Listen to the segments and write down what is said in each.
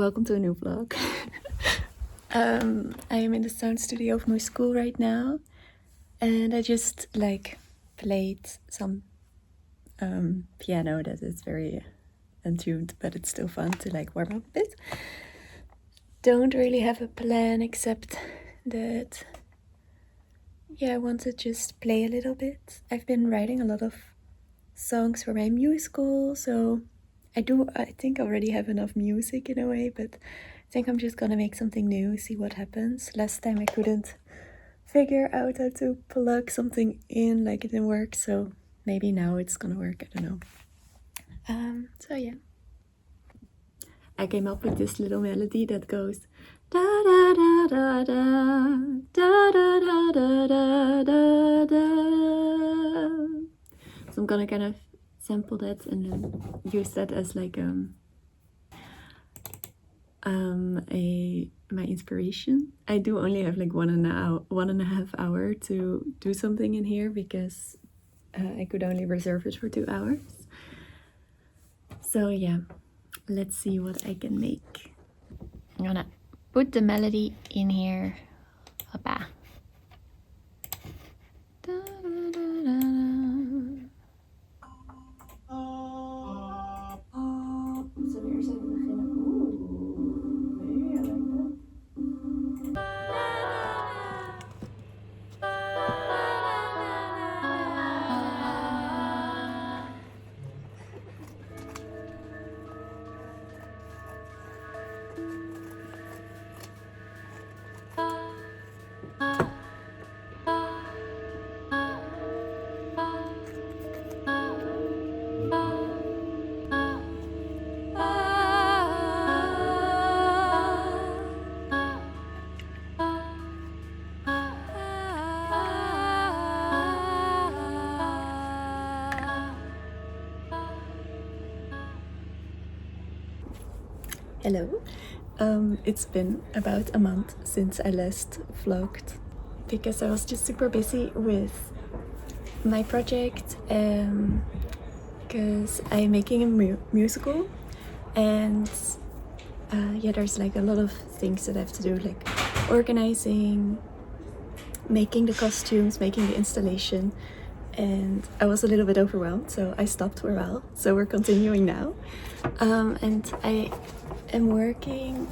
welcome to a new vlog. I am in the sound studio of my school right now, and I just played some piano that is very untuned, but it's still fun to warm up a bit. Don't really have a plan except that I want to just play a little bit. I've been writing a lot of songs for my musical, so I think I already have enough music in a way, but I think I'm just gonna make something new, see what happens. Last time I couldn't figure out how to plug something in, it didn't work, so maybe now it's gonna work, I don't know. So yeah. I came up with this little melody that goes da da da da da da da da da da da. So I'm gonna kind of sample that and then use that as my inspiration. I do only have 1.5 hour to do something in here because I could only reserve it for 2 hours. So yeah, let's see what I can make. I'm gonna put the melody in here. Hoppa. Da, da, da, da. Zullen we eerst even beginnen? Nee, I like that. Hello. It's been about a month since I last vlogged because I was just super busy with my project because I'm making a musical and there's a lot of things that I have to do, like organizing, making the costumes, making the installation, and I was a little bit overwhelmed, so I stopped for a while. So we're continuing now, and I am working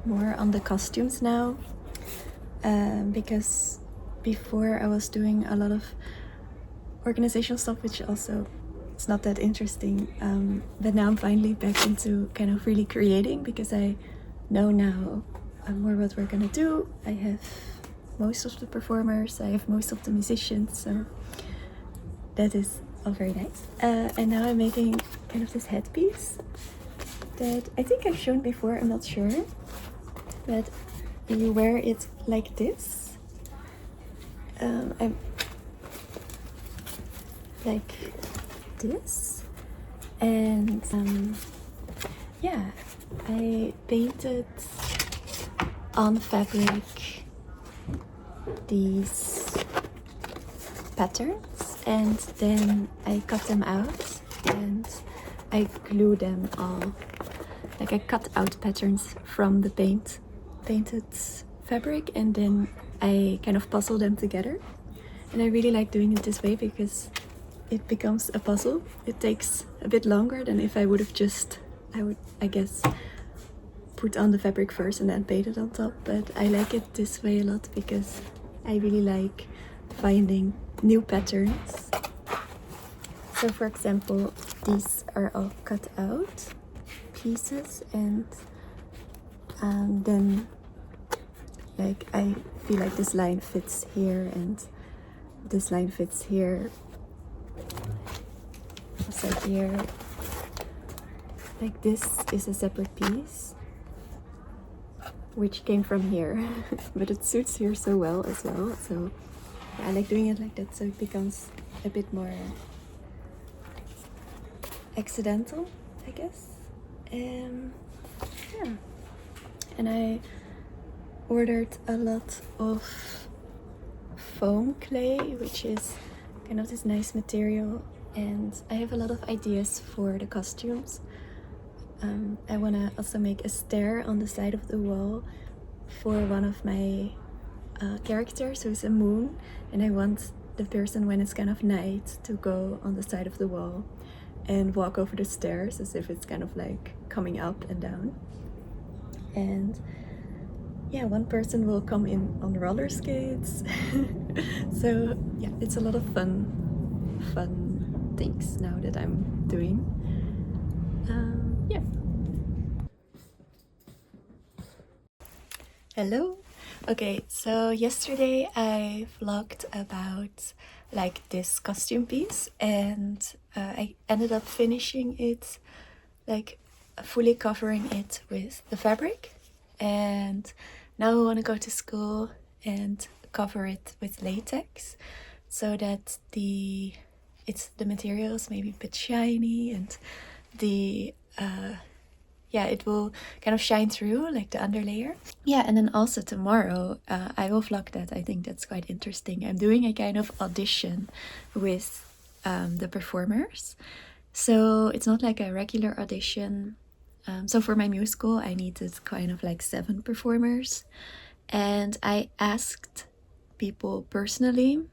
more on the costumes now because before I was doing a lot of organizational stuff, which also it's not that interesting, but now I'm finally back into kind of really creating because I know now more what we're gonna do. I have most of the performers, I have most of the musicians, so that is all very nice. And now I'm making kind of this headpiece that I think I've shown before, I'm not sure, but you wear it like this. I'm like this, and yeah, I painted on fabric these patterns and then I cut them out and I glue them all. I cut out patterns from the painted fabric and then I kind of puzzle them together. And I really like doing it this way because it becomes a puzzle. It takes a bit longer than if I would have I guess, put on the fabric first and then paint it on top. But I like it this way a lot because I really like finding new patterns. So for example, these are all cut out pieces and then I feel like this line fits here and this line fits here. Also here, this is a separate piece which came from here but it suits here so well as well, so I like doing it like that so it becomes a bit more accidental, I guess. Yeah, and I ordered a lot of foam clay, which is kind of this nice material, and I have a lot of ideas for the costumes, I want to also make a stair on the side of the wall for one of my characters who's a moon, and I want the person, when it's kind of night, to go on the side of the wall and walk over the stairs as if it's kind of like coming up and down. And yeah, one person will come in on roller skates. So yeah, it's a lot of fun things now that I'm doing. Yeah. Hello. Okay, so yesterday I vlogged about like this costume piece, and I ended up finishing it, like fully covering it with the fabric, and now I want to go to school and cover it with latex so that the material is maybe a bit shiny, and the yeah, it will kind of shine through, like the underlayer. Yeah, and then also tomorrow I will vlog that. I think that's quite interesting. I'm doing a kind of audition with the performers. So it's not like a regular audition. So for my musical, I needed kind of like 7 performers. And I asked people personally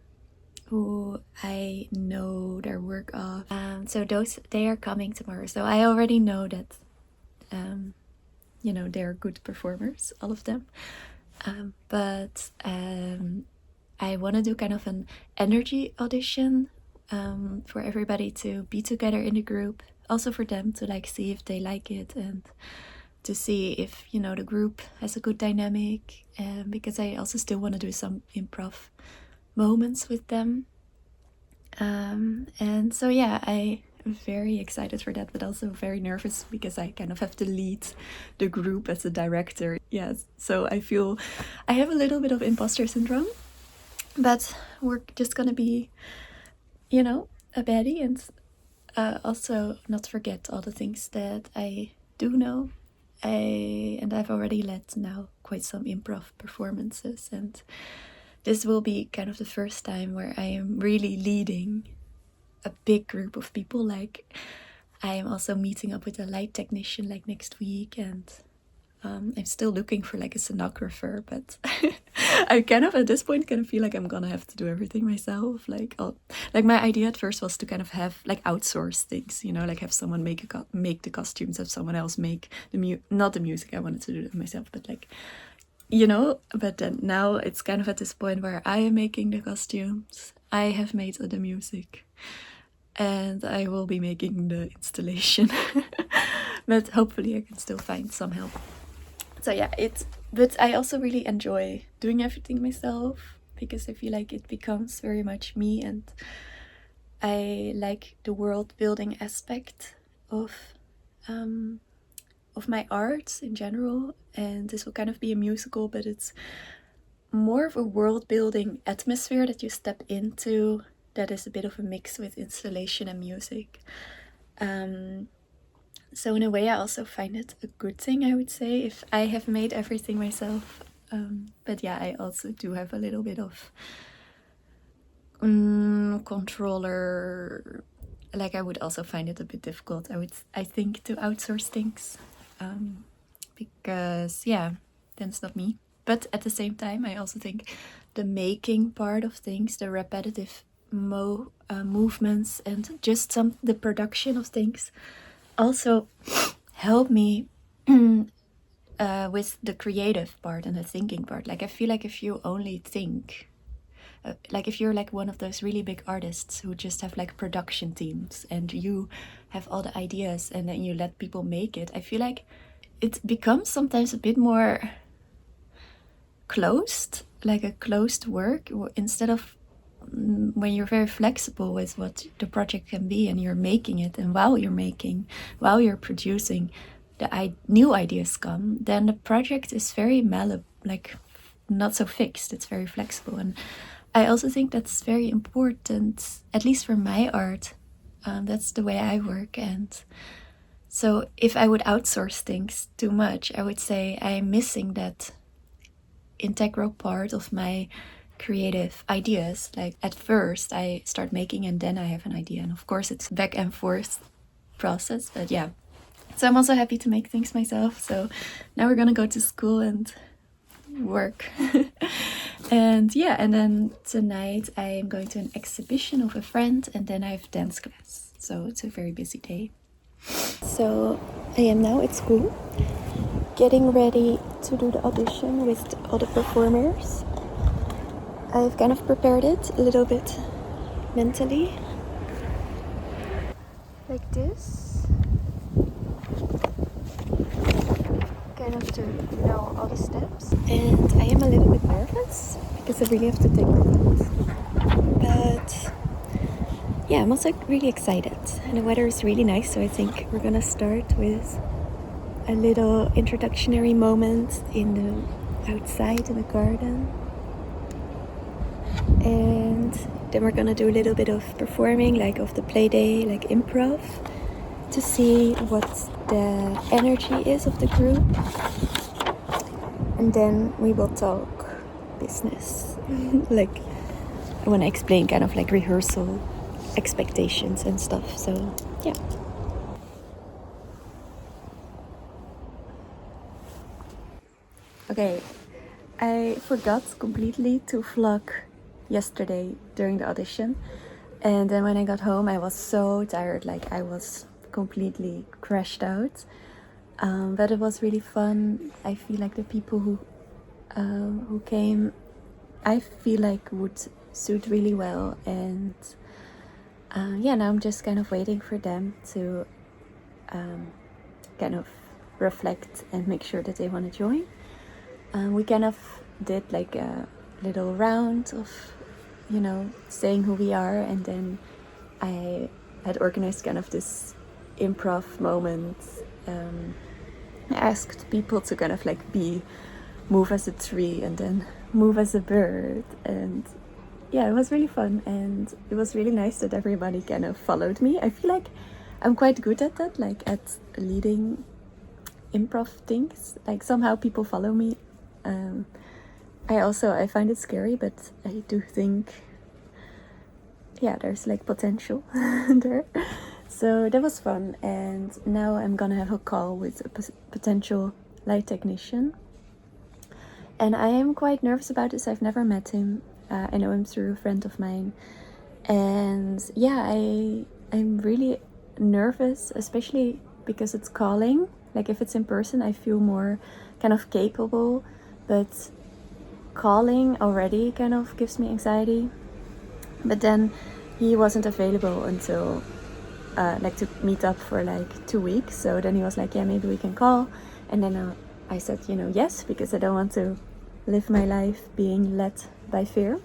who I know their work of. So they are coming tomorrow. So I already know that you know, they're good performers, all of them. But I want to do kind of an energy audition for everybody to be together in the group. Also for them to like see if they like it, and to see if, you know, the group has a good dynamic. Because I also still want to do some improv moments with them. And so yeah, I'm very excited for that, but also very nervous because I kind of have to lead the group as a director. Yes, so I feel I have a little bit of imposter syndrome, but we're just gonna be, you know, a baddie, and also not forget all the things that I do know. I've already led now quite some improv performances, and this will be kind of the first time where I am really leading a big group of people. Like, I am also meeting up with a light technician like next week, and I'm still looking for like a scenographer, but I kind of at this point kind of feel like I'm gonna have to do everything myself. Like my idea at first was to kind of have like outsource things, you know, like have someone make the costumes, have someone else make the not the music. I wanted to do it myself, but like, you know. But then now it's kind of at this point where I am making the costumes, I have made the music, and I will be making the installation. But hopefully I can still find some help. So yeah, but I also really enjoy doing everything myself, because I feel like it becomes very much me, and I like the world building aspect of my art in general. And this will kind of be a musical, but it's more of a world building atmosphere that you step into, that is a bit of a mix with installation and music. So in a way I also find it a good thing, I would say, if I have made everything myself. But yeah, I also do have a little bit of controller. Like, I would also find it a bit difficult, I think, to outsource things. Because yeah, then it's not me. But at the same time, I also think the making part of things, the repetitive movements, and just the production of things also help me with the creative part and the thinking part. Like, I feel like if you only think, like if you're like one of those really big artists who just have like production teams and you have all the ideas and then you let people make it, I feel like it becomes sometimes a bit more closed, like a closed work, instead of when you're very flexible with what the project can be, and you're making it, and while you're producing, the new ideas come, then the project is very malleable, like not so fixed, it's very flexible. And I also think that's very important, at least for my art. That's the way I work. And so if I would outsource things too much, I would say I'm missing that integral part of my creative ideas. Like, at first I start making and then I have an idea, and of course it's back and forth process. But yeah, So I'm also happy to make things myself. So now we're gonna go to school and work. And yeah, and then tonight I am going to an exhibition of a friend, and then I have dance class. So it's a very busy day. So I am now at school, getting ready to do the audition with all the performers. I've kind of prepared it a little bit mentally, like this, kind of to know all the steps. And I am a little bit nervous because I really have to take notes. But yeah, I'm also really excited, and the weather is really nice, so I think we're gonna start with a little introductory moment in the outside in the garden. And then we're gonna do a little bit of performing, like of the play day, like improv, to see what the energy is of the group. And then we will talk business. Like I wanna explain kind of like rehearsal expectations and stuff. So yeah. Okay, I forgot completely to vlog yesterday during the audition, and then when I got home I was so tired, like I was completely crashed out. But it was really fun. I feel like the people who came, I feel like would suit really well, and yeah, now I'm just kind of waiting for them to kind of reflect and make sure that they want to join. We kind of did like a little round of, saying who we are, and then I had organized kind of this improv moment. I asked people to kind of like move as a tree and then move as a bird, and yeah, it was really fun, and it was really nice that everybody kind of followed me. I feel like I'm quite good at that, like at leading improv things. Like somehow people follow me. I find it scary, but I do think, yeah, there's like potential there. So that was fun, and now I'm gonna have a call with a potential light technician. And I am quite nervous about this. I've never met him. I know him through a friend of mine. And yeah, I'm really nervous, especially because it's calling. Like if it's in person, I feel more kind of capable, but calling already kind of gives me anxiety. But then he wasn't available until like to meet up for like 2 weeks. So then he was like, yeah, maybe we can call. And then I said, yes, because I don't want to live my life being led by fear.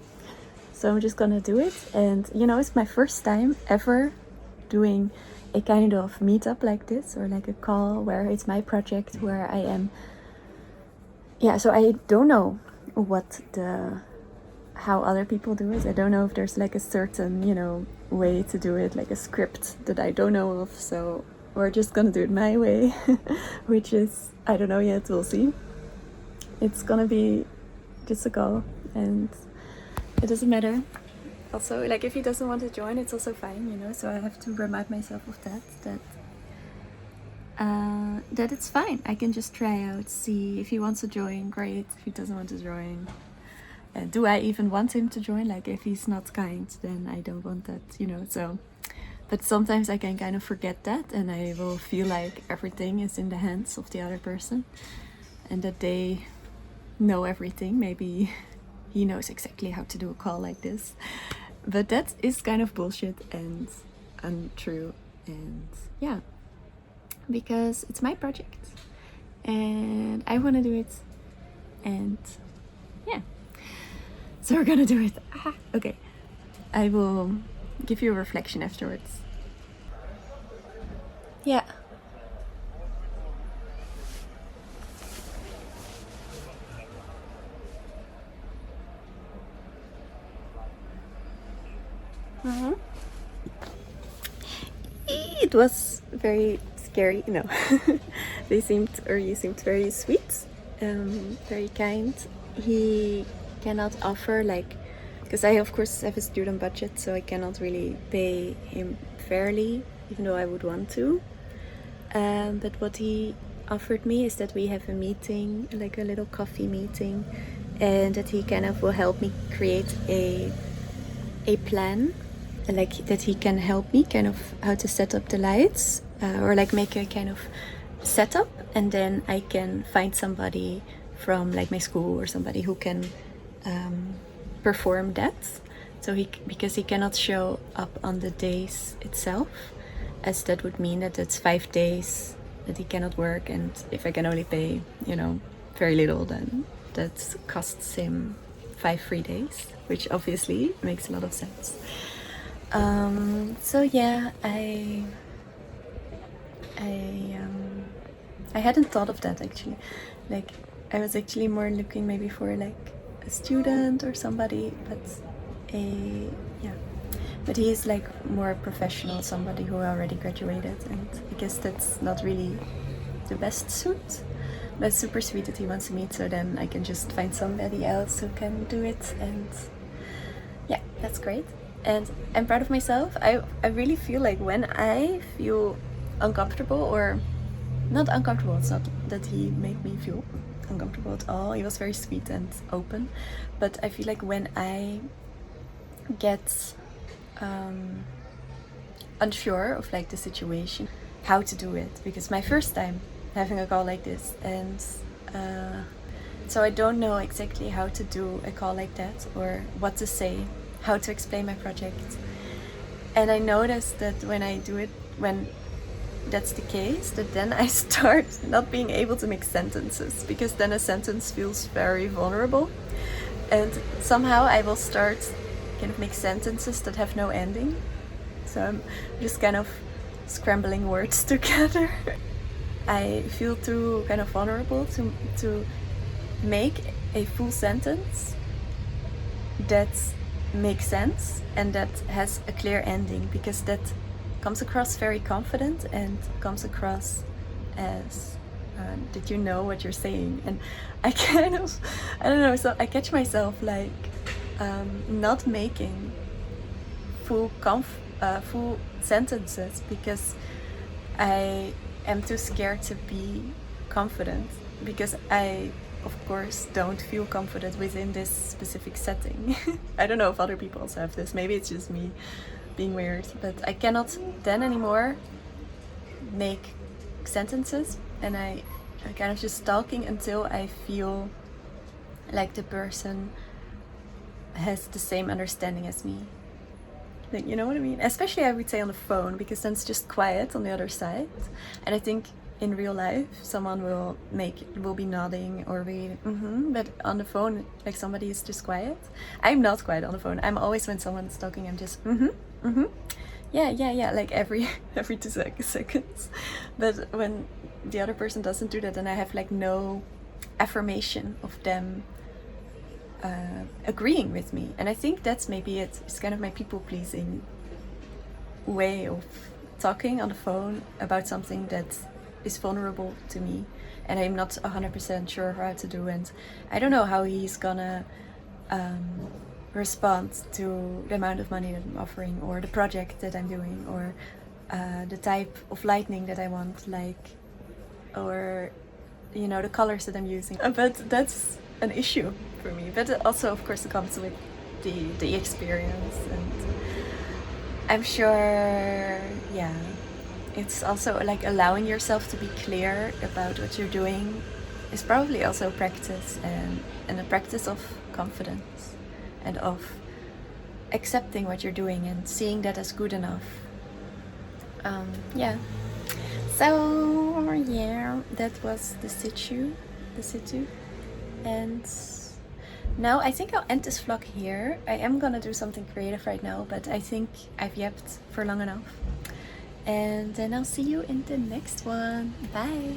So I'm just gonna do it. And it's my first time ever doing a kind of meetup like this, or like a call where it's my project, where I am. Yeah, so I don't know how other people do it. I don't know if there's like a certain, way to do it, like a script that I don't know of. So we're just gonna do it my way, which is, I don't know yet, we'll see. It's gonna be just a call, and it doesn't matter. Also, like if he doesn't want to join, it's also fine, so I have to remind myself of that it's fine. I can just try out, see if he wants to join, great. If he doesn't want to join, do I even want him to join? Like if he's not kind, then I don't want that, so. But sometimes I can kind of forget that, and I will feel like everything is in the hands of the other person, and that they know everything. Maybe he knows exactly how to do a call like this, but that is kind of bullshit and untrue. And yeah, because it's my project and I want to do it, and yeah, so we're gonna do it. Okay, I will give you a reflection afterwards. Yeah. Mm-hmm. It was very scary, you seemed very sweet, very kind. He cannot offer, like, because I of course have a student budget, so I cannot really pay him fairly, even though I would want to. But what he offered me is that we have a meeting, like a little coffee meeting, and that he kind of will help me create a plan, like that he can help me kind of how to set up the lights, or like make a kind of setup, and then I can find somebody from like my school or somebody who can perform that. So because he cannot show up on the days itself, as that would mean that it's 5 days that he cannot work, and if I can only pay, very little, then that costs him 5 free days, which obviously makes a lot of sense. So yeah, I hadn't thought of that actually. Like, I was actually more looking maybe for like a student or somebody, but but he is like more professional, somebody who already graduated, and I guess that's not really the best suit. But it's super sweet that he wants to meet, so then I can just find somebody else who can do it, and yeah, that's great. And I'm proud of myself. I really feel like when I feel uncomfortable, or not uncomfortable, it's not that he made me feel uncomfortable at all. He was very sweet and open, but I feel like when I get unsure of like the situation, how to do it, because my first time having a call like this, and so I don't know exactly how to do a call like that, or what to say, how to explain my project. And I noticed that when I do it, when that's the case, that then I start not being able to make sentences, because then a sentence feels very vulnerable, and somehow I will start kind of make sentences that have no ending. So I'm just kind of scrambling words together. I feel too kind of vulnerable to make a full sentence that makes sense and that has a clear ending, because that comes across very confident and comes across as that you know what you're saying. And I kind of, I don't know, so I catch myself like not making full sentences, because I am too scared to be confident, because I of course don't feel confident within this specific setting. I don't know if other people also have this, maybe it's just me being weird, but I cannot then anymore make sentences, and I'm kind of just talking until I feel like the person has the same understanding as me. Like, you know what I mean? Especially I would say on the phone, because then it's just quiet on the other side. And I think in real life someone will be nodding or be but on the phone, like, somebody is just quiet. I'm not quiet on the phone. I'm always, when someone's talking, I'm just yeah, like every 2 seconds. But when the other person doesn't do that, then I have like no affirmation of them agreeing with me. And I think that's maybe it's kind of my people-pleasing way of talking on the phone about something that is vulnerable to me and I'm not 100% sure how to do, and I don't know how he's gonna respond to the amount of money that I'm offering, or the project that I'm doing, or the type of lighting that I want, like, or the colors that I'm using. But that's an issue for me. But also, of course, it comes with the experience, and I'm sure, yeah, it's also like allowing yourself to be clear about what you're doing is probably also practice, and a practice of confidence and of accepting what you're doing and seeing that as good enough. Yeah. So yeah, that was the situ. And now I think I'll end this vlog here. I am gonna do something creative right now, but I think I've yapped for long enough. And then I'll see you in the next one. Bye!